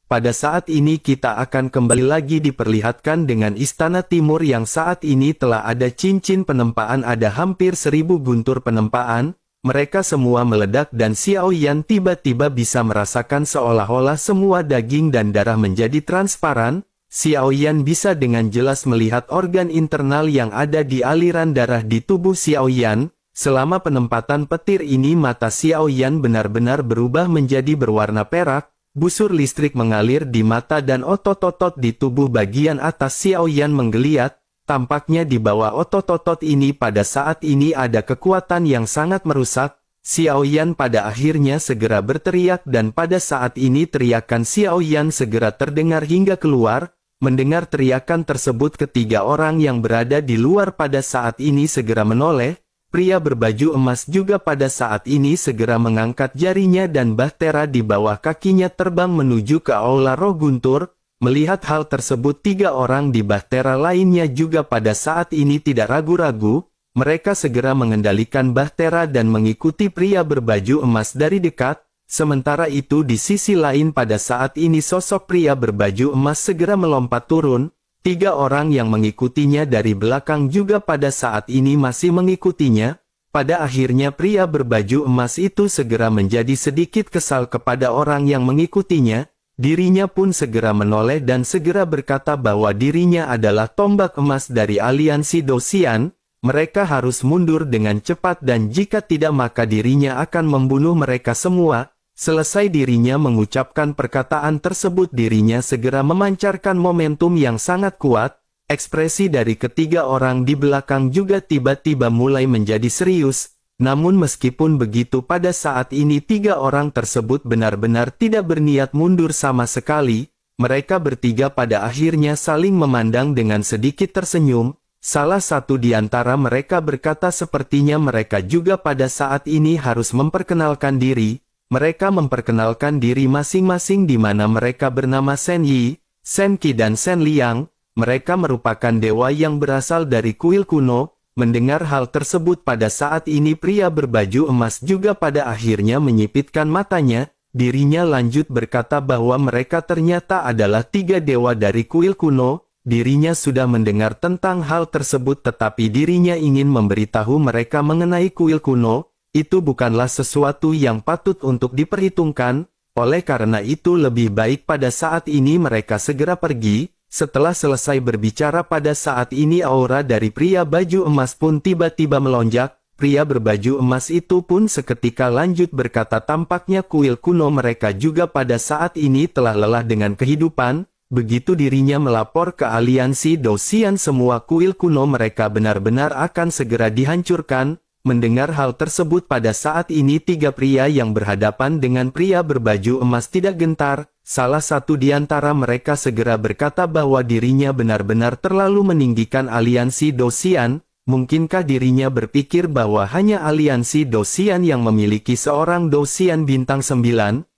pada saat ini kita akan kembali lagi diperlihatkan dengan Istana Timur yang saat ini telah ada cincin penempaan, ada hampir 1000 guntur penempaan. Mereka semua meledak dan Xiao Yan tiba-tiba bisa merasakan seolah-olah semua daging dan darah menjadi transparan. Xiao Yan bisa dengan jelas melihat organ internal yang ada di aliran darah di tubuh Xiao Yan. Selama penempatan petir ini mata Xiao Yan benar-benar berubah menjadi berwarna perak, busur listrik mengalir di mata dan otot-otot di tubuh bagian atas Xiao Yan menggeliat. Tampaknya di bawah otot-otot ini pada saat ini ada kekuatan yang sangat merusak. Xiao Yan pada akhirnya segera berteriak dan pada saat ini teriakan Xiao Yan segera terdengar hingga keluar. Mendengar teriakan tersebut ketiga orang yang berada di luar pada saat ini segera menoleh. Pria berbaju emas juga pada saat ini segera mengangkat jarinya dan bahtera di bawah kakinya terbang menuju ke aula roh guntur. Melihat hal tersebut tiga orang di bahtera lainnya juga pada saat ini tidak ragu-ragu. Mereka segera mengendalikan bahtera dan mengikuti pria berbaju emas dari dekat. Sementara itu di sisi lain pada saat ini sosok pria berbaju emas segera melompat turun. Tiga orang yang mengikutinya dari belakang juga pada saat ini masih mengikutinya. Pada akhirnya pria berbaju emas itu segera menjadi sedikit kesal kepada orang yang mengikutinya. Dirinya pun segera menoleh dan segera berkata bahwa dirinya adalah tombak emas dari aliansi Dosian. Mereka harus mundur dengan cepat dan jika tidak maka dirinya akan membunuh mereka semua. Selesai dirinya mengucapkan perkataan tersebut dirinya segera memancarkan momentum yang sangat kuat. Ekspresi dari ketiga orang di belakang juga tiba-tiba mulai menjadi serius. Namun meskipun begitu pada saat ini tiga orang tersebut benar-benar tidak berniat mundur sama sekali. Mereka bertiga pada akhirnya saling memandang dengan sedikit tersenyum. Salah satu di antara mereka berkata sepertinya mereka juga pada saat ini harus memperkenalkan diri. Mereka memperkenalkan diri masing-masing di mana mereka bernama Shen Yi, Shen Qi dan Shen Liang. Mereka merupakan dewa yang berasal dari kuil kuno. Mendengar hal tersebut pada saat ini pria berbaju emas juga pada akhirnya menyipitkan matanya. Dirinya lanjut berkata bahwa mereka ternyata adalah tiga dewa dari kuil kuno. Dirinya sudah mendengar tentang hal tersebut tetapi dirinya ingin memberitahu mereka mengenai kuil kuno. Itu bukanlah sesuatu yang patut untuk diperhitungkan, oleh karena itu lebih baik pada saat ini mereka segera pergi. Setelah selesai berbicara pada saat ini aura dari pria baju emas pun tiba-tiba melonjak. Pria berbaju emas itu pun seketika lanjut berkata tampaknya kuil kuno mereka juga pada saat ini telah lelah dengan kehidupan. Begitu dirinya melapor ke aliansi Dosian semua kuil kuno mereka benar-benar akan segera dihancurkan. Mendengar hal tersebut pada saat ini tiga pria yang berhadapan dengan pria berbaju emas tidak gentar. Salah satu di antara mereka segera berkata bahwa dirinya benar-benar terlalu meninggikan aliansi Dosian. Mungkinkah dirinya berpikir bahwa hanya aliansi Dosian yang memiliki seorang Dosian bintang 9?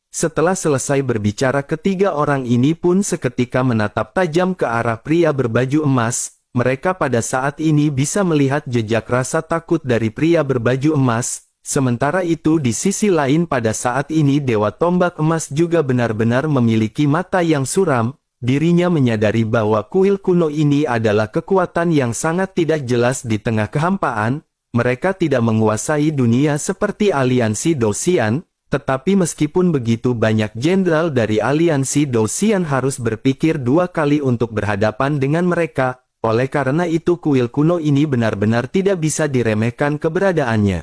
Setelah selesai berbicara ketiga orang ini pun seketika menatap tajam ke arah pria berbaju emas. Mereka pada saat ini bisa melihat jejak rasa takut dari pria berbaju emas. Sementara itu di sisi lain pada saat ini Dewa Tombak Emas juga benar-benar memiliki mata yang suram. Dirinya menyadari bahwa kuil kuno ini adalah kekuatan yang sangat tidak jelas di tengah kehampaan. Mereka tidak menguasai dunia seperti aliansi Dosian. Tetapi meskipun begitu banyak jenderal dari aliansi Dosian harus berpikir dua kali untuk berhadapan dengan mereka. Oleh karena itu kuil kuno ini benar-benar tidak bisa diremehkan keberadaannya.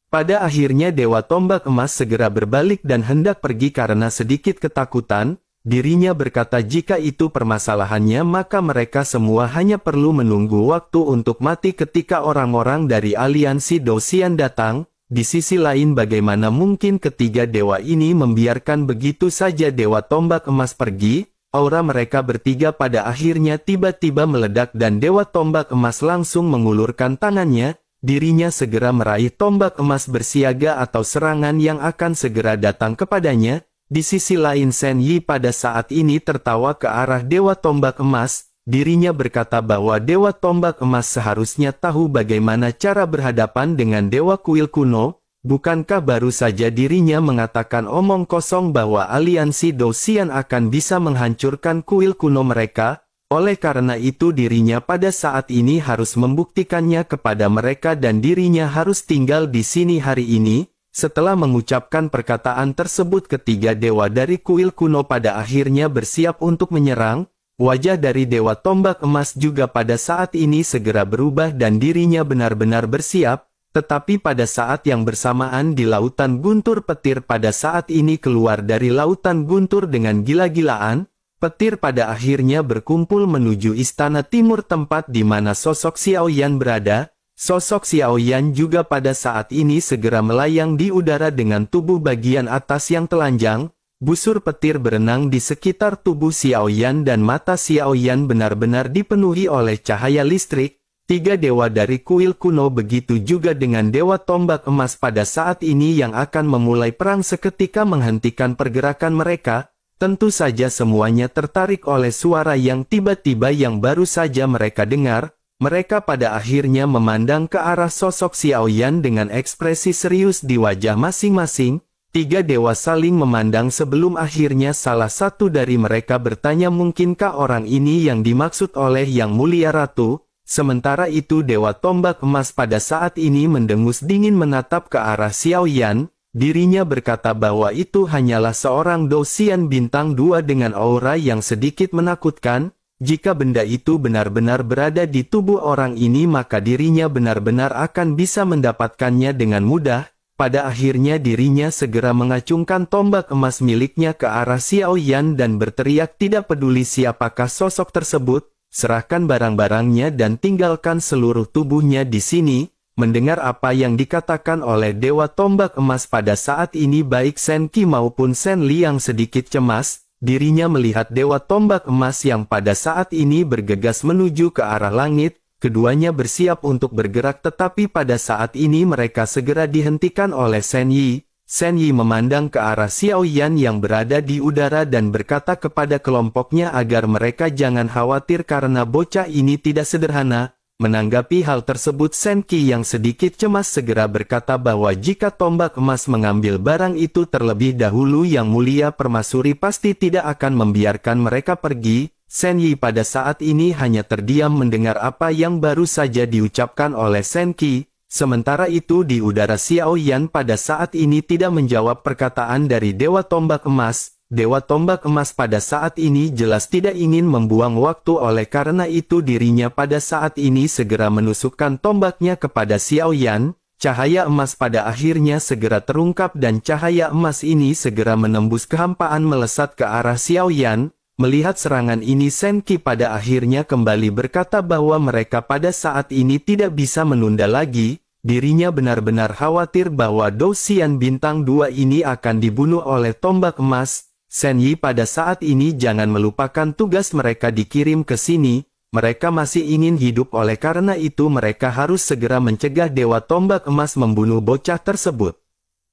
Pada akhirnya Dewa Tombak Emas segera berbalik dan hendak pergi karena sedikit ketakutan. Dirinya berkata jika itu permasalahannya maka mereka semua hanya perlu menunggu waktu untuk mati ketika orang-orang dari aliansi Dosian datang. Di sisi lain bagaimana mungkin ketiga dewa ini membiarkan begitu saja Dewa Tombak Emas pergi? Aura mereka bertiga pada akhirnya tiba-tiba meledak dan Dewa Tombak Emas langsung mengulurkan tangannya. Dirinya segera meraih tombak emas bersiaga atau serangan yang akan segera datang kepadanya. Di sisi lain Shen Yi pada saat ini tertawa ke arah Dewa Tombak Emas. Dirinya berkata bahwa Dewa Tombak Emas seharusnya tahu bagaimana cara berhadapan dengan Dewa Kuil kuno. Bukankah baru saja dirinya mengatakan omong kosong bahwa aliansi Dou-Xian akan bisa menghancurkan kuil kuno mereka? Oleh karena itu dirinya pada saat ini harus membuktikannya kepada mereka dan dirinya harus tinggal di sini hari ini. Setelah mengucapkan perkataan tersebut, ketiga dewa dari kuil kuno pada akhirnya bersiap untuk menyerang. Wajah dari Dewa Tombak Emas juga pada saat ini segera berubah dan dirinya benar-benar bersiap. Tetapi pada saat yang bersamaan di Lautan Guntur, petir pada saat ini keluar dari Lautan Guntur dengan gila-gilaan. Petir pada akhirnya berkumpul menuju Istana Timur, tempat di mana sosok Xiao Yan berada. Sosok Xiao Yan juga pada saat ini segera melayang di udara dengan tubuh bagian atas yang telanjang. Busur petir berenang di sekitar tubuh Xiao Yan dan mata Xiao Yan benar-benar dipenuhi oleh cahaya listrik. Tiga dewa dari kuil kuno, begitu juga dengan Dewa Tombak Emas pada saat ini yang akan memulai perang seketika menghentikan pergerakan mereka. Tentu saja semuanya tertarik oleh suara yang tiba-tiba yang baru saja mereka dengar. Mereka pada akhirnya memandang ke arah sosok Xiao Yan dengan ekspresi serius di wajah masing-masing. Tiga dewa saling memandang sebelum akhirnya salah satu dari mereka bertanya, mungkinkah orang ini yang dimaksud oleh Yang Mulia Ratu? Sementara itu Dewa Tombak Emas pada saat ini mendengus dingin menatap ke arah Xiao Yan. Dirinya berkata bahwa itu hanyalah seorang Dou-Xian bintang 2 dengan aura yang sedikit menakutkan. Jika benda itu benar-benar berada di tubuh orang ini, maka dirinya benar-benar akan bisa mendapatkannya dengan mudah. Pada akhirnya dirinya segera mengacungkan tombak emas miliknya ke arah Xiao Yan dan berteriak, tidak peduli siapakah sosok tersebut, serahkan barang-barangnya dan tinggalkan seluruh tubuhnya di sini. Mendengar apa yang dikatakan oleh Dewa Tombak Emas pada saat ini, baik Shen Qi maupun Shen Li yang sedikit cemas. Dirinya melihat Dewa Tombak Emas yang pada saat ini bergegas menuju ke arah langit. Keduanya bersiap untuk bergerak, tetapi pada saat ini mereka segera dihentikan oleh Shen Yi. Shen Yi memandang ke arah Xiao Yan yang berada di udara dan berkata kepada kelompoknya agar mereka jangan khawatir karena bocah ini tidak sederhana. Menanggapi hal tersebut, Shen Qi yang sedikit cemas segera berkata bahwa jika tombak emas mengambil barang itu terlebih dahulu, Yang Mulia Permaisuri pasti tidak akan membiarkan mereka pergi. Shen Yi pada saat ini hanya terdiam mendengar apa yang baru saja diucapkan oleh Shen Qi. Sementara itu di udara, Xiao Yan pada saat ini tidak menjawab perkataan dari Dewa Tombak Emas. Dewa Tombak Emas pada saat ini jelas tidak ingin membuang waktu, oleh karena itu dirinya pada saat ini segera menusukkan tombaknya kepada Xiao Yan. Cahaya emas pada akhirnya segera terungkap dan cahaya emas ini segera menembus kehampaan melesat ke arah Xiao Yan. Melihat serangan ini, Shen Qi pada akhirnya kembali berkata bahwa mereka pada saat ini tidak bisa menunda lagi. Dirinya benar-benar khawatir bahwa Dou-Xian bintang 2 ini akan dibunuh oleh tombak emas. Shen Yi pada saat ini jangan melupakan tugas mereka dikirim ke sini. Mereka masih ingin hidup, oleh karena itu mereka harus segera mencegah Dewa Tombak Emas membunuh bocah tersebut.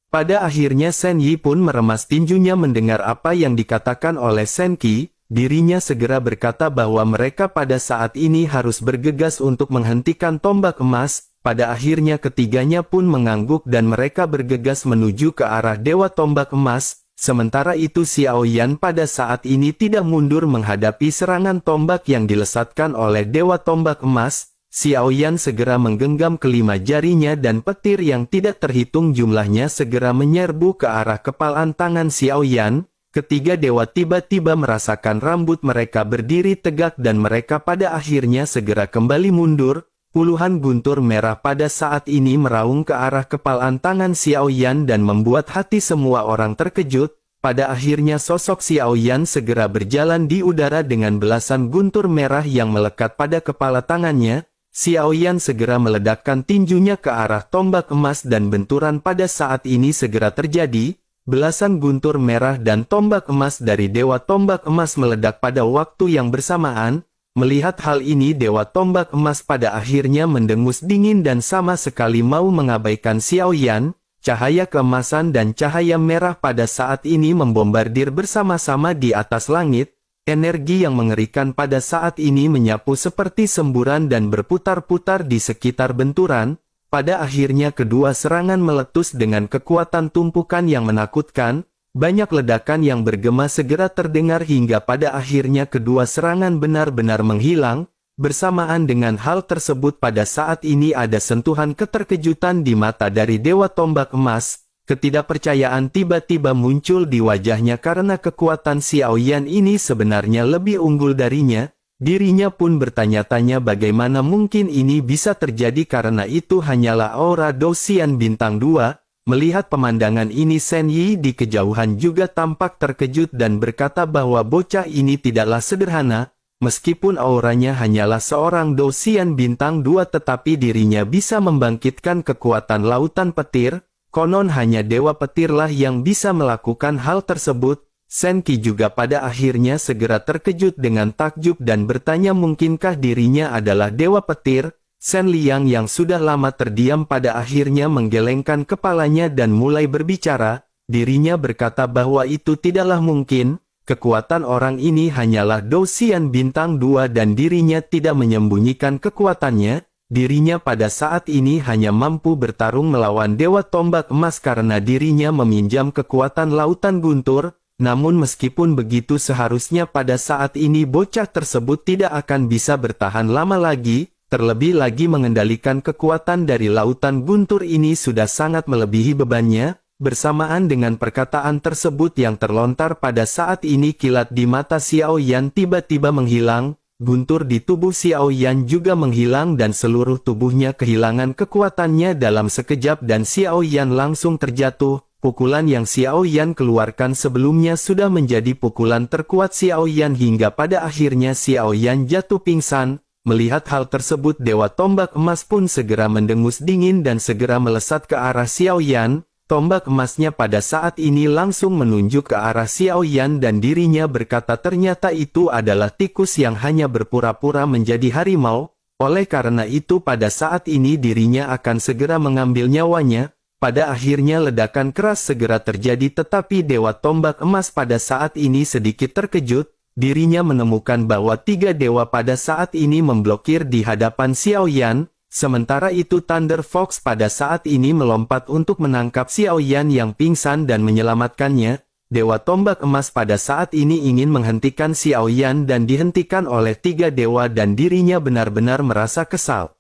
Pada akhirnya Shen Yi pun meremas tinjunya mendengar apa yang dikatakan oleh Shen Qi. Dirinya segera berkata bahwa mereka pada saat ini harus bergegas untuk menghentikan tombak emas. Pada akhirnya ketiganya pun mengangguk dan mereka bergegas menuju ke arah Dewa Tombak Emas. Sementara itu Xiao Yan pada saat ini tidak mundur menghadapi serangan tombak yang dilesatkan oleh Dewa Tombak Emas. Xiao Yan segera menggenggam kelima jarinya dan petir yang tidak terhitung jumlahnya segera menyerbu ke arah kepalan tangan Xiao Yan. Ketiga dewa tiba-tiba merasakan rambut mereka berdiri tegak dan mereka pada akhirnya segera kembali mundur. Puluhan guntur merah pada saat ini meraung ke arah kepalan tangan Xiao Yan dan membuat hati semua orang terkejut. Pada akhirnya sosok Xiao Yan segera berjalan di udara dengan belasan guntur merah yang melekat pada kepala tangannya. Xiao Yan segera meledakkan tinjunya ke arah tombak emas dan benturan pada saat ini segera terjadi. Belasan guntur merah dan tombak emas dari Dewa Tombak Emas meledak pada waktu yang bersamaan. Melihat hal ini, Dewa Tombak Emas pada akhirnya mendengus dingin dan sama sekali mau mengabaikan Xiao Yan. Cahaya keemasan dan cahaya merah pada saat ini membombardir bersama-sama di atas langit. Energi yang mengerikan pada saat ini menyapu seperti semburan dan berputar-putar di sekitar benturan. Pada akhirnya kedua serangan meletus dengan kekuatan tumpukan yang menakutkan, banyak ledakan yang bergema segera terdengar hingga pada akhirnya kedua serangan benar-benar menghilang. Bersamaan dengan hal tersebut pada saat ini ada sentuhan keterkejutan di mata dari Dewa Tombak Emas. Ketidakpercayaan tiba-tiba muncul di wajahnya karena kekuatan Xiao Yan ini sebenarnya lebih unggul darinya. Dirinya pun bertanya-tanya bagaimana mungkin ini bisa terjadi karena itu hanyalah aura Dosian bintang 2. Melihat pemandangan ini Shen Yi di kejauhan juga tampak terkejut dan berkata bahwa bocah ini tidaklah sederhana. Meskipun auranya hanyalah seorang Dosian bintang 2 tetapi dirinya bisa membangkitkan kekuatan lautan petir, konon hanya Dewa Petirlah yang bisa melakukan hal tersebut. Shen Qi juga pada akhirnya segera terkejut dengan takjub dan bertanya mungkinkah dirinya adalah Dewa Petir. Shen Liang yang sudah lama terdiam pada akhirnya menggelengkan kepalanya dan mulai berbicara. Dirinya berkata bahwa itu tidaklah mungkin. Kekuatan orang ini hanyalah Dosian bintang 2 dan dirinya tidak menyembunyikan kekuatannya. Dirinya pada saat ini hanya mampu bertarung melawan Dewa Tombak Emas karena dirinya meminjam kekuatan lautan guntur. Namun meskipun begitu seharusnya pada saat ini bocah tersebut tidak akan bisa bertahan lama lagi. Terlebih lagi mengendalikan kekuatan dari lautan guntur ini sudah sangat melebihi bebannya. Bersamaan dengan perkataan tersebut yang terlontar pada saat ini kilat di mata Xiao Yan tiba-tiba menghilang, guntur di tubuh Xiao Yan juga menghilang dan seluruh tubuhnya kehilangan kekuatannya dalam sekejap dan Xiao Yan langsung terjatuh. Pukulan yang Xiao Yan keluarkan sebelumnya sudah menjadi pukulan terkuat Xiao Yan hingga pada akhirnya Xiao Yan jatuh pingsan. Melihat hal tersebut Dewa Tombak Emas pun segera mendengus dingin dan segera melesat ke arah Xiao Yan. Tombak emasnya pada saat ini langsung menunjuk ke arah Xiao Yan dan dirinya berkata ternyata itu adalah tikus yang hanya berpura-pura menjadi harimau. Oleh karena itu pada saat ini dirinya akan segera mengambil nyawanya. Pada akhirnya ledakan keras segera terjadi tetapi Dewa Tombak Emas pada saat ini sedikit terkejut. Dirinya menemukan bahwa 3 dewa pada saat ini memblokir di hadapan Xiao Yan. Sementara itu Thunder Fox pada saat ini melompat untuk menangkap Xiao Yan yang pingsan dan menyelamatkannya. Dewa Tombak Emas pada saat ini ingin menghentikan Xiao Yan dan dihentikan oleh 3 dewa dan dirinya benar-benar merasa kesal.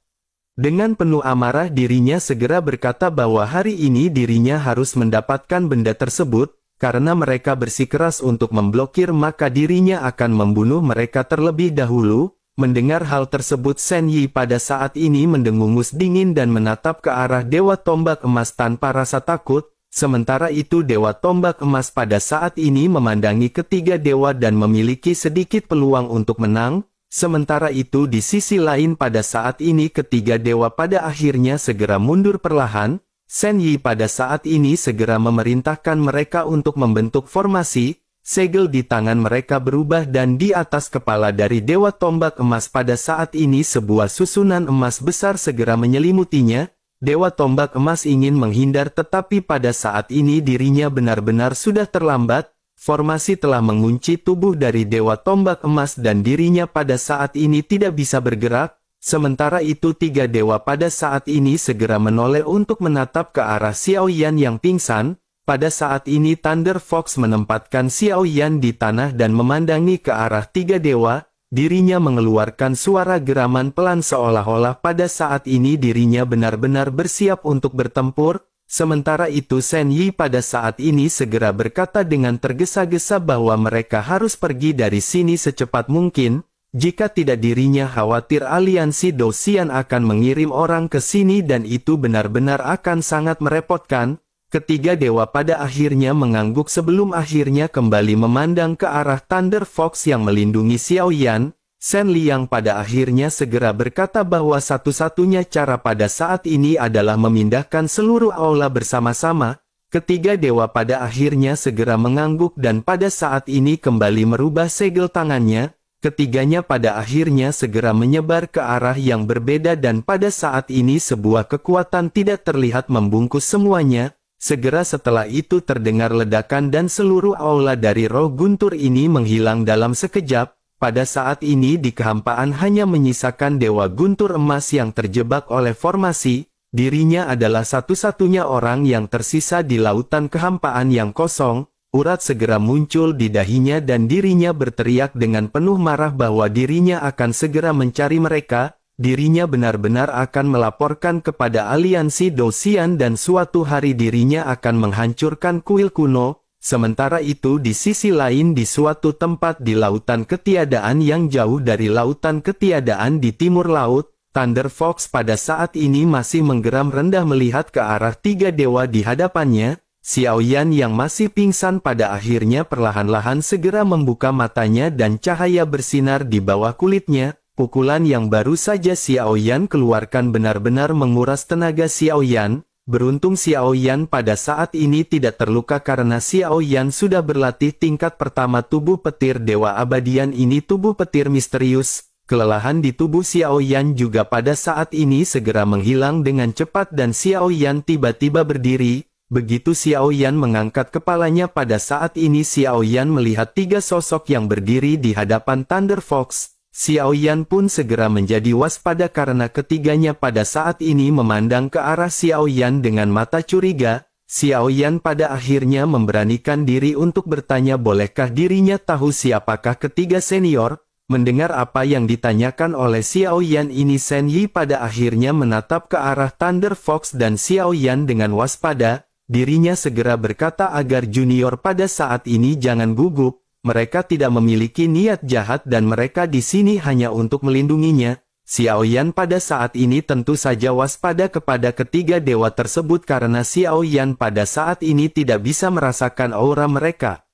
Dengan penuh amarah dirinya segera berkata bahwa hari ini dirinya harus mendapatkan benda tersebut. Karena mereka bersikeras untuk memblokir maka dirinya akan membunuh mereka terlebih dahulu. Mendengar hal tersebut Shen Yi pada saat ini mendengungus dingin dan menatap ke arah Dewa Tombak Emas tanpa rasa takut. Sementara itu Dewa Tombak Emas pada saat ini memandangi ketiga dewa dan memiliki sedikit peluang untuk menang. Sementara itu di sisi lain pada saat ini ketiga dewa pada akhirnya segera mundur perlahan. Shen Yi pada saat ini segera memerintahkan mereka untuk membentuk formasi. Segel di tangan mereka berubah dan di atas kepala dari Dewa Tombak Emas pada saat ini sebuah susunan emas besar segera menyelimutinya. Dewa Tombak Emas ingin menghindar tetapi pada saat ini dirinya benar-benar sudah terlambat. Formasi telah mengunci tubuh dari Dewa Tombak Emas dan dirinya pada saat ini tidak bisa bergerak. Sementara itu 3 dewa pada saat ini segera menoleh untuk menatap ke arah Xiao Yan yang pingsan. Pada saat ini Thunder Fox menempatkan Xiao Yan di tanah dan memandangi ke arah 3 dewa. Dirinya mengeluarkan suara geraman pelan seolah-olah pada saat ini dirinya benar-benar bersiap untuk bertempur. Sementara itu Shen Yi pada saat ini segera berkata dengan tergesa-gesa bahwa mereka harus pergi dari sini secepat mungkin. Jika tidak dirinya khawatir aliansi Dosian akan mengirim orang ke sini dan itu benar-benar akan sangat merepotkan. Ketiga dewa pada akhirnya mengangguk sebelum akhirnya kembali memandang ke arah Thunder Fox yang melindungi Xiao Yan. Shen Liang pada akhirnya segera berkata bahwa satu-satunya cara pada saat ini adalah memindahkan seluruh aula bersama-sama. Ketiga dewa pada akhirnya segera mengangguk dan pada saat ini kembali merubah segel tangannya. Ketiganya pada akhirnya segera menyebar ke arah yang berbeda dan pada saat ini sebuah kekuatan tidak terlihat membungkus semuanya. Segera setelah itu terdengar ledakan dan seluruh aula dari roh guntur ini menghilang dalam sekejap. Pada saat ini di kehampaan hanya menyisakan Dewa Guntur Emas yang terjebak oleh formasi. Dirinya adalah satu-satunya orang yang tersisa di lautan kehampaan yang kosong. Urat segera muncul di dahinya dan dirinya berteriak dengan penuh marah bahwa dirinya akan segera mencari mereka. Dirinya benar-benar akan melaporkan kepada aliansi Dosian dan suatu hari dirinya akan menghancurkan kuil kuno. Sementara itu di sisi lain di suatu tempat di lautan ketiadaan yang jauh dari lautan ketiadaan di timur laut, Thunder Fox pada saat ini masih menggeram rendah melihat ke arah tiga dewa di hadapannya. Xiao Yan yang masih pingsan pada akhirnya perlahan-lahan segera membuka matanya dan cahaya bersinar di bawah kulitnya. Pukulan yang baru saja Xiao Yan keluarkan benar-benar menguras tenaga Xiao Yan. Beruntung Xiao Yan pada saat ini tidak terluka karena Xiao Yan sudah berlatih tingkat pertama tubuh petir Dewa Abadian ini tubuh petir misterius. Kelelahan di tubuh Xiao Yan juga pada saat ini segera menghilang dengan cepat dan Xiao Yan tiba-tiba berdiri. Begitu Xiao Yan mengangkat kepalanya pada saat ini Xiao Yan melihat tiga sosok yang berdiri di hadapan Thunder Fox. Xiao Yan pun segera menjadi waspada karena ketiganya pada saat ini memandang ke arah Xiao Yan dengan mata curiga. Xiao Yan pada akhirnya memberanikan diri untuk bertanya bolehkah dirinya tahu siapakah ketiga senior. Mendengar apa yang ditanyakan oleh Xiao Yan ini Shen Yi pada akhirnya menatap ke arah Thunder Fox dan Xiao Yan dengan waspada. Dirinya segera berkata agar junior pada saat ini jangan gugup. Mereka tidak memiliki niat jahat dan mereka di sini hanya untuk melindunginya. Xiao Yan pada saat ini tentu saja waspada kepada ketiga dewa tersebut karena Xiao Yan pada saat ini tidak bisa merasakan aura mereka.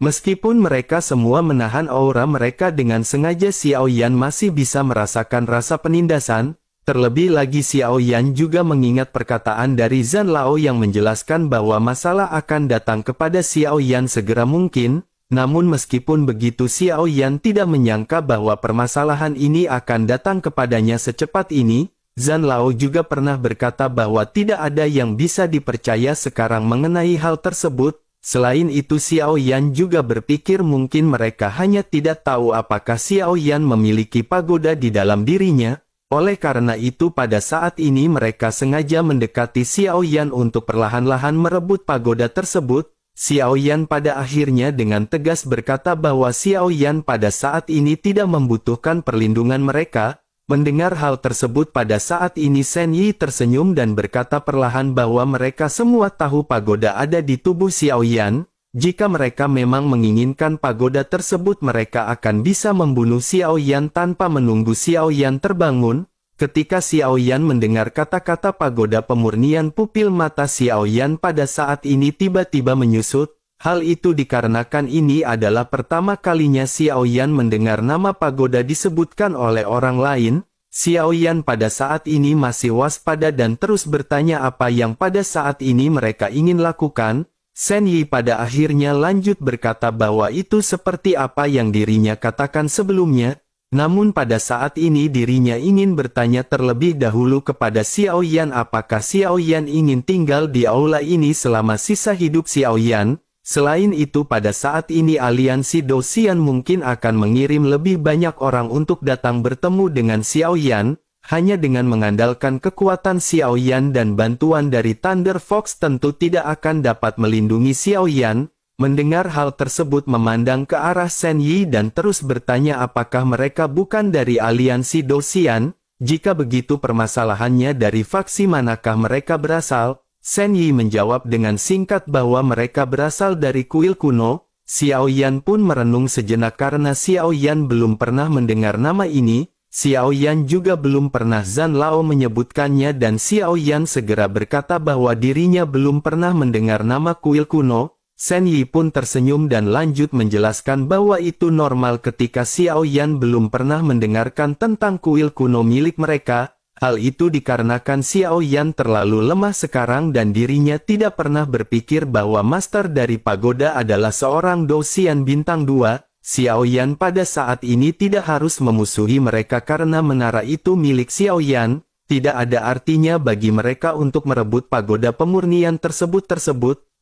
Meskipun mereka semua menahan aura mereka dengan sengaja Xiao Yan masih bisa merasakan rasa penindasan. Terlebih lagi Xiao Yan juga mengingat perkataan dari Zhan Lao yang menjelaskan bahwa masalah akan datang kepada Xiao Yan segera mungkin. Namun meskipun begitu Xiao Yan tidak menyangka bahwa permasalahan ini akan datang kepadanya secepat ini. Zhan Lao juga pernah berkata bahwa tidak ada yang bisa dipercaya sekarang mengenai hal tersebut. Selain itu Xiao Yan juga berpikir mungkin mereka hanya tidak tahu apakah Xiao Yan memiliki pagoda di dalam dirinya. Oleh karena itu pada saat ini mereka sengaja mendekati Xiao Yan untuk perlahan-lahan merebut pagoda tersebut. Xiao Yan pada akhirnya dengan tegas berkata bahwa Xiao Yan pada saat ini tidak membutuhkan perlindungan mereka. Mendengar hal tersebut pada saat ini Shen Yi tersenyum dan berkata perlahan bahwa mereka semua tahu pagoda ada di tubuh Xiao Yan. Jika mereka memang menginginkan pagoda tersebut mereka akan bisa membunuh Xiao Yan tanpa menunggu Xiao Yan terbangun. Ketika Xiao Yan mendengar kata-kata pagoda pemurnian pupil mata Xiao Yan pada saat ini tiba-tiba menyusut. Hal itu dikarenakan ini adalah pertama kalinya Xiao Yan mendengar nama pagoda disebutkan oleh orang lain. Xiao Yan pada saat ini masih waspada dan terus bertanya apa yang pada saat ini mereka ingin lakukan. Shen Yi pada akhirnya lanjut berkata bahwa itu seperti apa yang dirinya katakan sebelumnya. Namun pada saat ini dirinya ingin bertanya terlebih dahulu kepada Xiao Yan apakah Xiao Yan ingin tinggal di aula ini selama sisa hidup Xiao Yan. Selain itu pada saat ini aliansi Dosian mungkin akan mengirim lebih banyak orang untuk datang bertemu dengan Xiao Yan. Hanya dengan mengandalkan kekuatan Xiao Yan dan bantuan dari Thunder Fox tentu tidak akan dapat melindungi Xiao Yan. Mendengar hal tersebut memandang ke arah Shen Yi dan terus bertanya apakah mereka bukan dari aliansi Dosian. Jika begitu permasalahannya dari faksi manakah mereka berasal? Shen Yi menjawab dengan singkat bahwa mereka berasal dari kuil kuno. Xiao Yan pun merenung sejenak karena Xiao Yan belum pernah mendengar nama ini. Xiao Yan juga belum pernah Zhan Lao menyebutkannya dan Xiao Yan segera berkata bahwa dirinya belum pernah mendengar nama kuil kuno. Shen Yi pun tersenyum dan lanjut menjelaskan bahwa itu normal ketika Xiao Yan belum pernah mendengarkan tentang kuil kuno milik mereka. Hal itu dikarenakan Xiao Yan terlalu lemah sekarang dan dirinya tidak pernah berpikir bahwa master dari pagoda adalah seorang Dosian bintang 2. Xiao Yan pada saat ini tidak harus memusuhi mereka karena menara itu milik Xiao Yan. Tidak ada artinya bagi mereka untuk merebut pagoda pemurnian tersebut.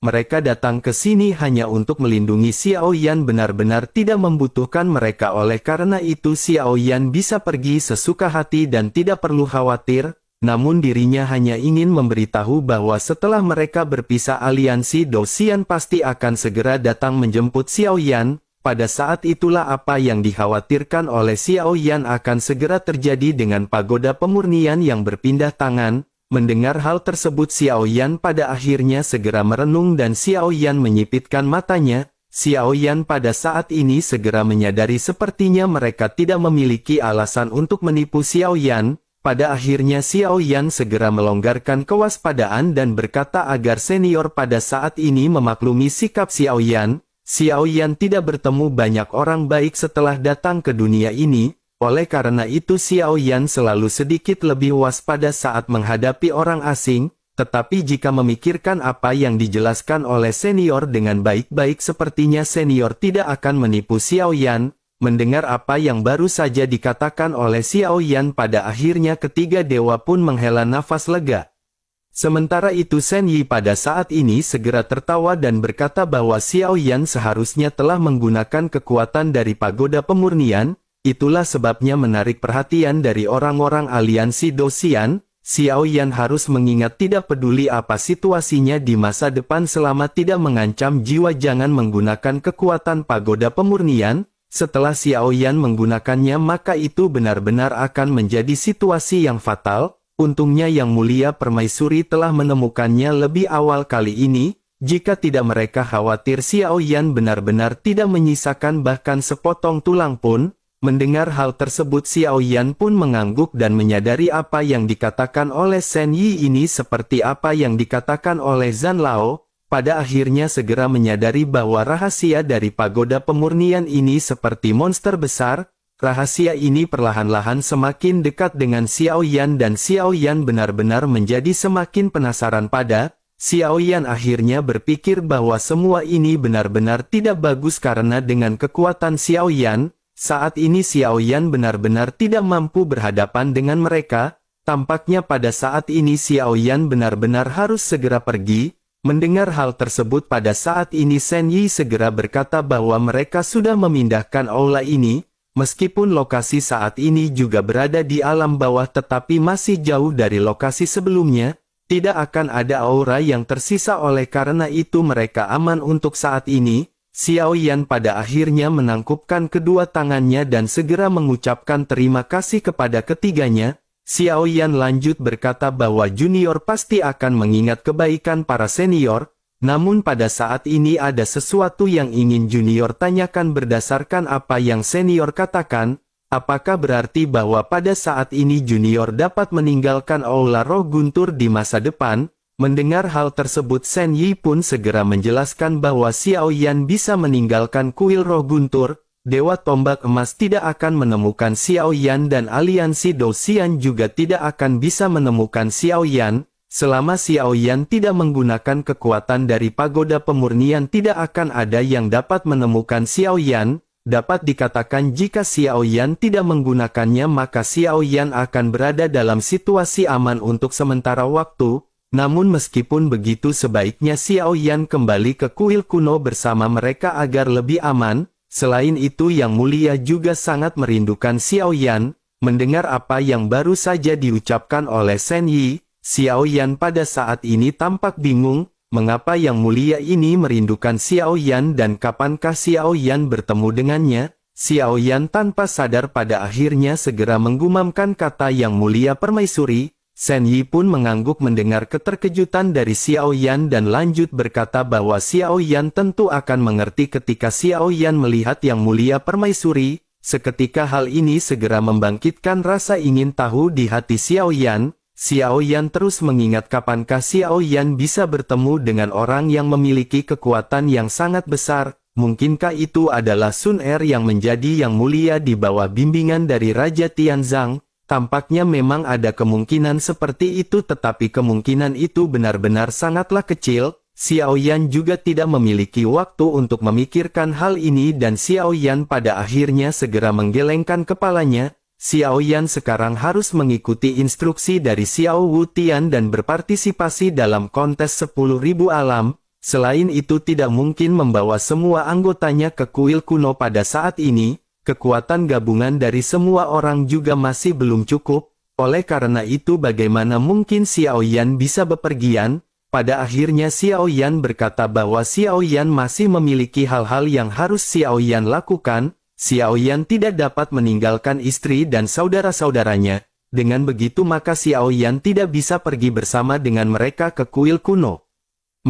Mereka datang ke sini hanya untuk melindungi Xiao Yan benar-benar tidak membutuhkan mereka oleh karena itu Xiao Yan bisa pergi sesuka hati dan tidak perlu khawatir. namun dirinya hanya ingin memberitahu bahwa setelah mereka berpisah aliansi Dou Xian pasti akan segera datang menjemput Xiao Yan. Pada saat itulah apa yang dikhawatirkan oleh Xiao Yan akan segera terjadi dengan pagoda pemurnian yang berpindah tangan. Mendengar hal tersebut Xiao Yan pada akhirnya segera merenung dan Xiao Yan menyipitkan matanya. Xiao Yan pada saat ini segera menyadari sepertinya mereka tidak memiliki alasan untuk menipu Xiao Yan. Pada akhirnya Xiao Yan segera melonggarkan kewaspadaan dan berkata agar senior pada saat ini memaklumi sikap Xiao Yan. Xiao Yan tidak bertemu banyak orang baik setelah datang ke dunia ini, oleh karena itu Xiao Yan selalu sedikit lebih waspada saat menghadapi orang asing, tetapi jika memikirkan apa yang dijelaskan oleh senior dengan baik-baik sepertinya senior tidak akan menipu Xiao Yan. Mendengar apa yang baru saja dikatakan oleh Xiao Yan pada akhirnya ketiga dewa pun menghela nafas lega. Sementara itu Shen Yi pada saat ini segera tertawa dan berkata bahwa Xiao Yan seharusnya telah menggunakan kekuatan dari pagoda pemurnian, itulah sebabnya menarik perhatian dari orang-orang aliansi Dou Xian. Xiao Yan harus mengingat tidak peduli apa situasinya di masa depan selama tidak mengancam jiwa jangan menggunakan kekuatan pagoda pemurnian. Setelah Xiao Yan menggunakannya maka itu benar-benar akan menjadi situasi yang fatal. Untungnya Yang Mulia Permaisuri telah menemukannya lebih awal kali ini, jika tidak mereka khawatir Xiao Yan benar-benar tidak menyisakan bahkan sepotong tulang pun. Mendengar hal tersebut Xiao Yan pun mengangguk dan menyadari apa yang dikatakan oleh Shen Yi ini seperti apa yang dikatakan oleh Zhan Lao. Pada akhirnya segera menyadari bahwa rahasia dari pagoda pemurnian ini seperti monster besar. Rahasia ini perlahan-lahan semakin dekat dengan Xiao Yan dan Xiao Yan benar-benar menjadi semakin penasaran pada. Xiao Yan akhirnya berpikir bahwa semua ini benar-benar tidak bagus karena dengan kekuatan Xiao Yan, saat ini Xiao Yan benar-benar tidak mampu berhadapan dengan mereka. Tampaknya pada saat ini Xiao Yan benar-benar harus segera pergi. Mendengar hal tersebut pada saat ini Shen Yi segera berkata bahwa mereka sudah memindahkan aula ini. Meskipun lokasi saat ini juga berada di alam bawah tetapi masih jauh dari lokasi sebelumnya, tidak akan ada aura yang tersisa oleh karena itu mereka aman untuk saat ini. Xiao Yan pada akhirnya menangkupkan kedua tangannya dan segera mengucapkan terima kasih kepada ketiganya. Xiao Yan lanjut berkata bahwa junior pasti akan mengingat kebaikan para senior. Namun pada saat ini ada sesuatu yang ingin junior tanyakan berdasarkan apa yang senior katakan. Apakah berarti bahwa pada saat ini junior dapat meninggalkan aula roh guntur di masa depan? Mendengar hal tersebut Shen Yi pun segera menjelaskan bahwa Xiao Yan bisa meninggalkan kuil roh guntur. Dewa tombak emas tidak akan menemukan Xiao Yan dan aliansi Dou Xian juga tidak akan bisa menemukan Xiao Yan. Selama Xiao Yan tidak menggunakan kekuatan dari pagoda pemurnian tidak akan ada yang dapat menemukan Xiao Yan. Dapat dikatakan jika Xiao Yan tidak menggunakannya maka Xiao Yan akan berada dalam situasi aman untuk sementara waktu. Namun meskipun begitu sebaiknya Xiao Yan kembali ke kuil kuno bersama mereka agar lebih aman. Selain itu Yang Mulia juga sangat merindukan Xiao Yan. Mendengar apa yang baru saja diucapkan oleh Shen Yi, Xiao Yan pada saat ini tampak bingung, mengapa Yang Mulia ini merindukan Xiao Yan dan kapankah Xiao Yan bertemu dengannya. Xiao Yan tanpa sadar pada akhirnya segera menggumamkan kata Yang Mulia Permaisuri. Shen Yi pun mengangguk mendengar keterkejutan dari Xiao Yan dan lanjut berkata bahwa Xiao Yan tentu akan mengerti ketika Xiao Yan melihat Yang Mulia Permaisuri. Seketika hal ini segera membangkitkan rasa ingin tahu di hati Xiao Yan. Xiao Yan terus mengingat kapankah Xiao Yan bisa bertemu dengan orang yang memiliki kekuatan yang sangat besar. Mungkinkah itu adalah Sun Er yang menjadi Yang Mulia di bawah bimbingan dari Raja Tianzang? Tampaknya memang ada kemungkinan seperti itu tetapi kemungkinan itu benar-benar sangatlah kecil. Xiao Yan juga tidak memiliki waktu untuk memikirkan hal ini dan Xiao Yan pada akhirnya segera menggelengkan kepalanya. Xiao Yan sekarang harus mengikuti instruksi dari Xiao Wu Tian dan berpartisipasi dalam kontes 10.000 alam. Selain itu tidak mungkin membawa semua anggotanya ke kuil kuno pada saat ini. Kekuatan gabungan dari semua orang juga masih belum cukup. Oleh karena itu bagaimana mungkin Xiao Yan bisa bepergian? Pada akhirnya Xiao Yan berkata bahwa Xiao Yan masih memiliki hal-hal yang harus Xiao Yan lakukan. Xiao Yan tidak dapat meninggalkan istri dan saudara-saudaranya. Dengan begitu maka Xiao Yan tidak bisa pergi bersama dengan mereka ke kuil kuno.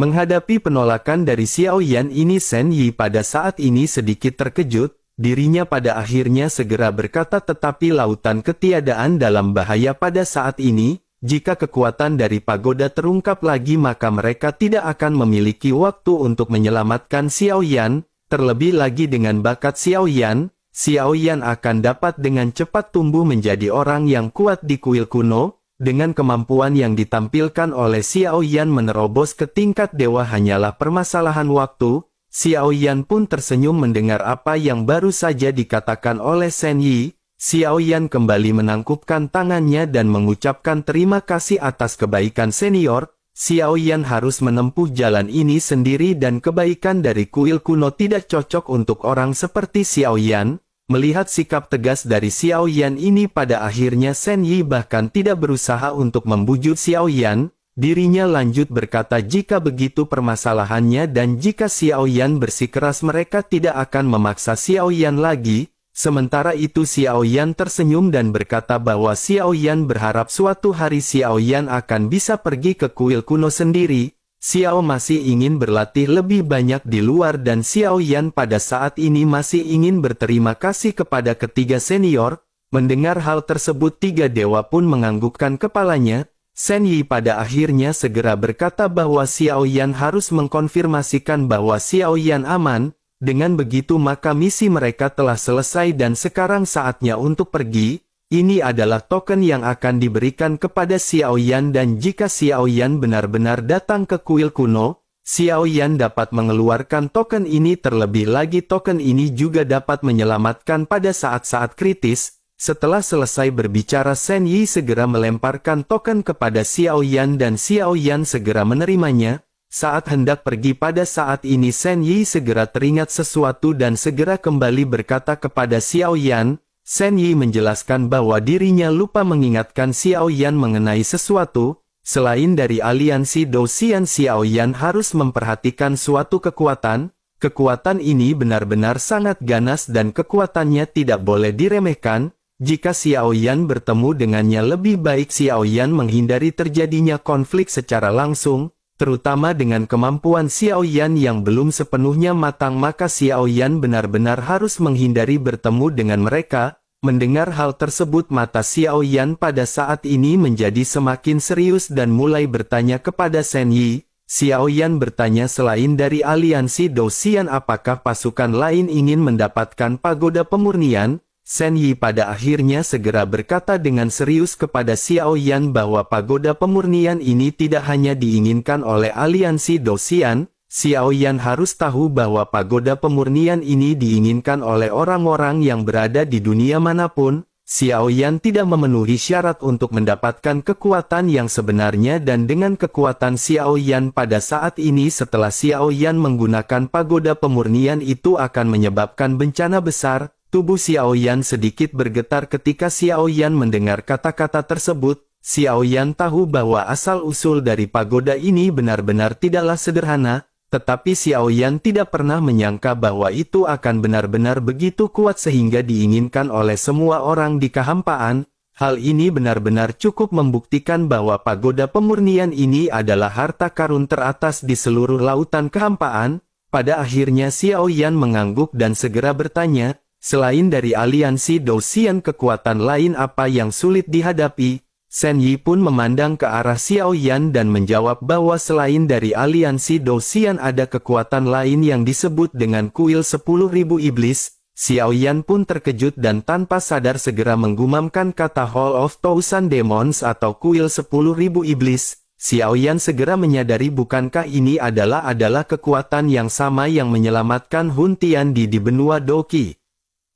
Menghadapi penolakan dari Xiao Yan ini, Shen Yi pada saat ini sedikit terkejut. Dirinya pada akhirnya segera berkata, tetapi lautan ketiadaan dalam bahaya pada saat ini. Jika kekuatan dari pagoda terungkap lagi maka mereka tidak akan memiliki waktu untuk menyelamatkan Xiao Yan. Terlebih lagi dengan bakat Xiao Yan akan dapat dengan cepat tumbuh menjadi orang yang kuat di kuil kuno. Dengan kemampuan yang ditampilkan oleh Xiao Yan menerobos ke tingkat dewa hanyalah permasalahan waktu. Xiao Yan pun tersenyum mendengar apa yang baru saja dikatakan oleh Shen Yi. Xiao Yan kembali menangkupkan tangannya dan mengucapkan terima kasih atas kebaikan senior. Xiao Yan harus menempuh jalan ini sendiri dan kebaikan dari kuil kuno tidak cocok untuk orang seperti Xiao Yan. Melihat sikap tegas dari Xiao Yan ini pada akhirnya Shen Yi bahkan tidak berusaha untuk membujuk Xiao Yan. Dirinya lanjut berkata, jika begitu permasalahannya dan jika Xiao Yan bersikeras mereka tidak akan memaksa Xiao Yan lagi. Sementara itu Xiao Yan tersenyum dan berkata bahwa Xiao Yan berharap suatu hari Xiao Yan akan bisa pergi ke kuil kuno sendiri. Xiao masih ingin berlatih lebih banyak di luar dan Xiao Yan pada saat ini masih ingin berterima kasih kepada ketiga senior. Mendengar hal tersebut tiga dewa pun menganggukkan kepalanya. Shen Yi pada akhirnya segera berkata bahwa Xiao Yan harus mengkonfirmasikan bahwa Xiao Yan aman. Dengan begitu maka misi mereka telah selesai dan sekarang saatnya untuk pergi. Ini adalah token yang akan diberikan kepada Xiao Yan dan jika Xiao Yan benar-benar datang ke kuil kuno, Xiao Yan dapat mengeluarkan token ini. Terlebih lagi token ini juga dapat menyelamatkan pada saat-saat kritis. Setelah selesai berbicara Shen Yi segera melemparkan token kepada Xiao Yan dan Xiao Yan segera menerimanya. Saat hendak pergi pada saat ini Shen Yi segera teringat sesuatu dan segera kembali berkata kepada Xiao Yan. Shen Yi menjelaskan bahwa dirinya lupa mengingatkan Xiao Yan mengenai sesuatu. Selain dari aliansi Douxian, Xiao Yan harus memperhatikan suatu kekuatan. Kekuatan ini benar-benar sangat ganas dan kekuatannya tidak boleh diremehkan. Jika Xiao Yan bertemu dengannya lebih baik Xiao Yan menghindari terjadinya konflik secara langsung, terutama dengan kemampuan Xiao Yan yang belum sepenuhnya matang maka Xiao Yan benar-benar harus menghindari bertemu dengan mereka. Mendengar hal tersebut mata Xiao Yan pada saat ini menjadi semakin serius dan mulai bertanya kepada Shen Yi. Xiao Yan bertanya, selain dari aliansi Douxian apakah pasukan lain ingin mendapatkan pagoda pemurnian? Shen Yi pada akhirnya segera berkata dengan serius kepada Xiao Yan bahwa pagoda pemurnian ini tidak hanya diinginkan oleh aliansi Douxian. Xiao Yan harus tahu bahwa pagoda pemurnian ini diinginkan oleh orang-orang yang berada di dunia manapun. Xiao Yan tidak memenuhi syarat untuk mendapatkan kekuatan yang sebenarnya dan dengan kekuatan Xiao Yan pada saat ini setelah Xiao Yan menggunakan pagoda pemurnian itu akan menyebabkan bencana besar. Tubuh Xiao Yan sedikit bergetar ketika Xiao Yan mendengar kata-kata tersebut. Xiao Yan tahu bahwa asal-usul dari pagoda ini benar-benar tidaklah sederhana, tetapi Xiao Yan tidak pernah menyangka bahwa itu akan benar-benar begitu kuat sehingga diinginkan oleh semua orang di kehampaan. Hal ini benar-benar cukup membuktikan bahwa pagoda pemurnian ini adalah harta karun teratas di seluruh lautan kehampaan. Pada akhirnya Xiao Yan mengangguk dan segera bertanya, selain dari aliansi Douxian kekuatan lain apa yang sulit dihadapi? Shen Yi pun memandang ke arah Xiao Yan dan menjawab bahwa selain dari aliansi Douxian ada kekuatan lain yang disebut dengan kuil 10.000 iblis. Xiao Yan pun terkejut dan tanpa sadar segera menggumamkan kata Hall of Thousand Demons atau kuil 10.000 iblis. Xiao Yan segera menyadari bukankah ini adalah kekuatan yang sama yang menyelamatkan Hun Tiandi di benua Doqi.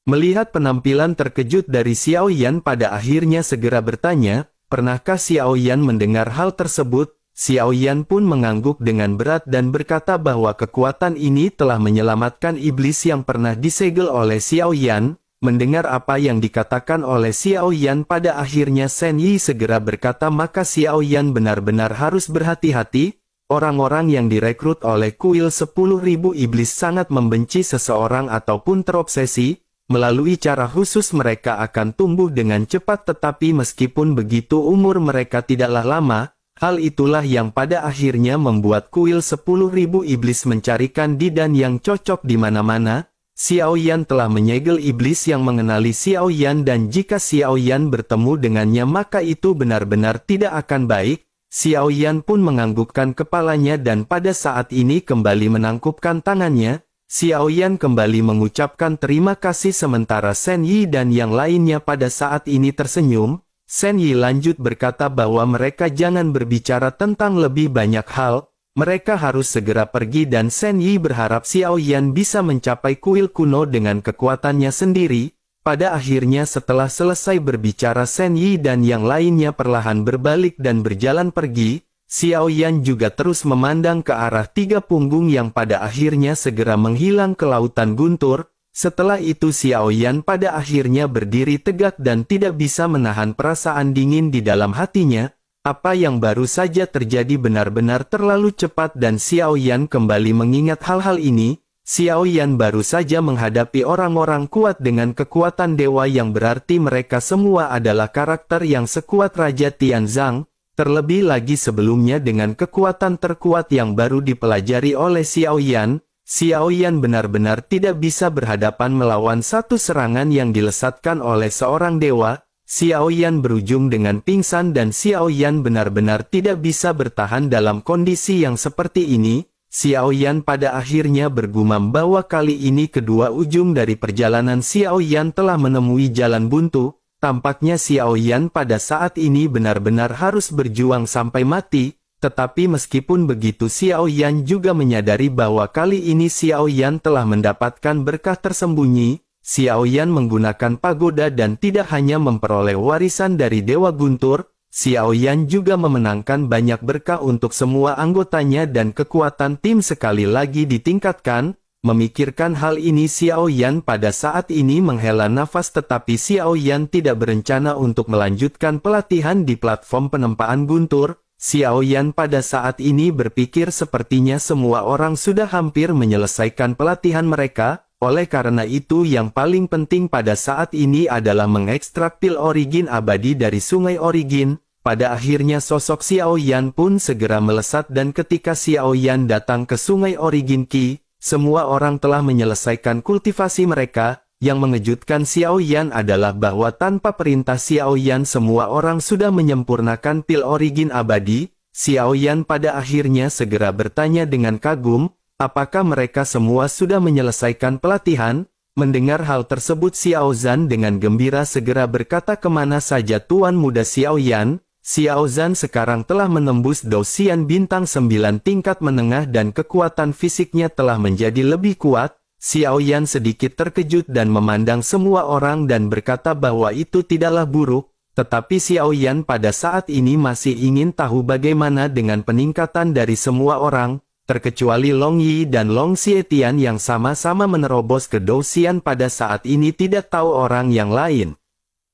Melihat penampilan terkejut dari Xiao Yan pada akhirnya segera bertanya, pernahkah Xiao Yan mendengar hal tersebut? Xiao Yan pun mengangguk dengan berat dan berkata bahwa kekuatan ini telah menyelamatkan iblis yang pernah disegel oleh Xiao Yan. Mendengar apa yang dikatakan oleh Xiao Yan, pada akhirnya Shen Yi segera berkata, maka Xiao Yan benar-benar harus berhati-hati. Orang-orang yang direkrut oleh kuil 10.000 iblis sangat membenci seseorang ataupun terobsesi. Melalui cara khusus mereka akan tumbuh dengan cepat, tetapi meskipun begitu umur mereka tidaklah lama. Hal itulah yang pada akhirnya membuat kuil 10.000 iblis mencarikan didan yang cocok di mana-mana. Xiao Yan telah menyegel iblis yang mengenali Xiao Yan, dan jika Xiao Yan bertemu dengannya maka itu benar-benar tidak akan baik. Xiao Yan pun menganggukkan kepalanya dan pada saat ini kembali menangkupkan tangannya. Xiao Yan kembali mengucapkan terima kasih sementara Shen Yi dan yang lainnya pada saat ini tersenyum. Shen Yi lanjut berkata bahwa mereka jangan berbicara tentang lebih banyak hal. Mereka harus segera pergi dan Shen Yi berharap Xiao Yan bisa mencapai kuil kuno dengan kekuatannya sendiri. Pada akhirnya setelah selesai berbicara Shen Yi dan yang lainnya perlahan berbalik dan berjalan pergi. Xiao Yan juga terus memandang ke arah 3 punggung yang pada akhirnya segera menghilang ke lautan guntur. Setelah itu Xiao Yan pada akhirnya berdiri tegak dan tidak bisa menahan perasaan dingin di dalam hatinya. Apa yang baru saja terjadi benar-benar terlalu cepat dan Xiao Yan kembali mengingat hal-hal ini. Xiao Yan baru saja menghadapi orang-orang kuat dengan kekuatan dewa yang berarti mereka semua adalah karakter yang sekuat Raja Tianzang. Terlebih lagi sebelumnya dengan kekuatan terkuat yang baru dipelajari oleh Xiao Yan. Xiao Yan benar-benar tidak bisa berhadapan melawan satu serangan yang dilesatkan oleh seorang dewa. Xiao Yan berujung dengan pingsan dan Xiao Yan benar-benar tidak bisa bertahan dalam kondisi yang seperti ini. Xiao Yan pada akhirnya bergumam bahwa kali ini kedua ujung dari perjalanan Xiao Yan telah menemui jalan buntu. Tampaknya Xiao Yan pada saat ini benar-benar harus berjuang sampai mati. Tetapi meskipun begitu Xiao Yan juga menyadari bahwa kali ini Xiao Yan telah mendapatkan berkah tersembunyi. Xiao Yan menggunakan pagoda dan tidak hanya memperoleh warisan dari Dewa Guntur, Xiao Yan juga memenangkan banyak berkah untuk semua anggotanya dan kekuatan tim sekali lagi ditingkatkan. Memikirkan hal ini Xiao Yan pada saat ini menghela nafas, tetapi Xiao Yan tidak berencana untuk melanjutkan pelatihan di platform penempaan Guntur. Xiao Yan pada saat ini berpikir sepertinya semua orang sudah hampir menyelesaikan pelatihan mereka. Oleh karena itu yang paling penting pada saat ini adalah mengekstrak pil origin abadi dari sungai origin. Pada akhirnya sosok Xiao Yan pun segera melesat dan ketika Xiao Yan datang ke sungai origin Qi, semua orang telah menyelesaikan kultivasi mereka. Yang mengejutkan Xiao Yan adalah bahwa tanpa perintah Xiao Yan semua orang sudah menyempurnakan pil origin abadi. Xiao Yan pada akhirnya segera bertanya dengan kagum, apakah mereka semua sudah menyelesaikan pelatihan? Mendengar hal tersebut Xiao Zhan dengan gembira segera berkata, kemana saja Tuan Muda Xiao Yan? Xiao Zhan sekarang telah menembus Dosian bintang 9 tingkat menengah dan kekuatan fisiknya telah menjadi lebih kuat. Xiao Yan sedikit terkejut dan memandang semua orang dan berkata bahwa itu tidaklah buruk. Tetapi Xiao Yan pada saat ini masih ingin tahu bagaimana dengan peningkatan dari semua orang. Terkecuali Long Yi dan Long Xietian yang sama-sama menerobos ke Dosian pada saat ini tidak tahu orang yang lain.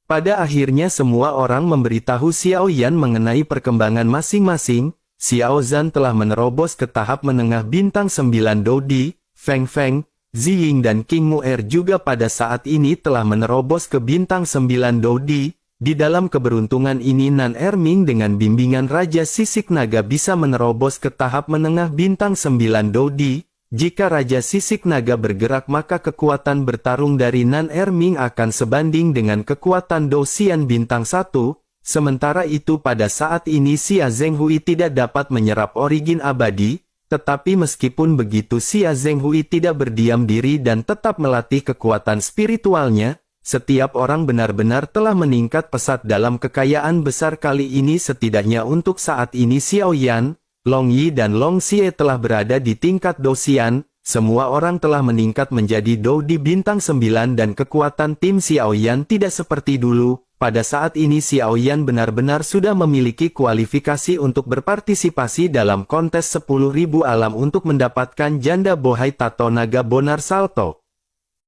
Pada akhirnya semua orang memberitahu Xiao Yan mengenai perkembangan masing-masing. Xiao Zhan telah menerobos ke tahap menengah bintang 9 Dodi, Feng Feng, Ziying dan King Mu'er juga pada saat ini telah menerobos ke bintang 9 Dodi. Di dalam keberuntungan ini Nan Erming dengan bimbingan Raja Sisik Naga bisa menerobos ke tahap menengah bintang 9 Dodi. Jika Raja Sisik Naga bergerak maka kekuatan bertarung dari Nan Erming akan sebanding dengan kekuatan Dosian bintang 1. Sementara itu pada saat ini Xia Zhenghui tidak dapat menyerap origin abadi. Tetapi meskipun begitu Xia Zhenghui tidak berdiam diri dan tetap melatih kekuatan spiritualnya. Setiap orang benar-benar telah meningkat pesat dalam kekayaan besar kali ini. Setidaknya untuk saat ini Xiao Yan, Long Yi dan Long Xie telah berada di tingkat Dosian. Semua orang telah meningkat menjadi Dodi bintang 9 dan kekuatan tim Xiao Yan tidak seperti dulu. Pada saat ini Xiao Yan benar-benar sudah memiliki kualifikasi untuk berpartisipasi dalam kontes 10.000 alam untuk mendapatkan janda bohai tato naga bonar salto.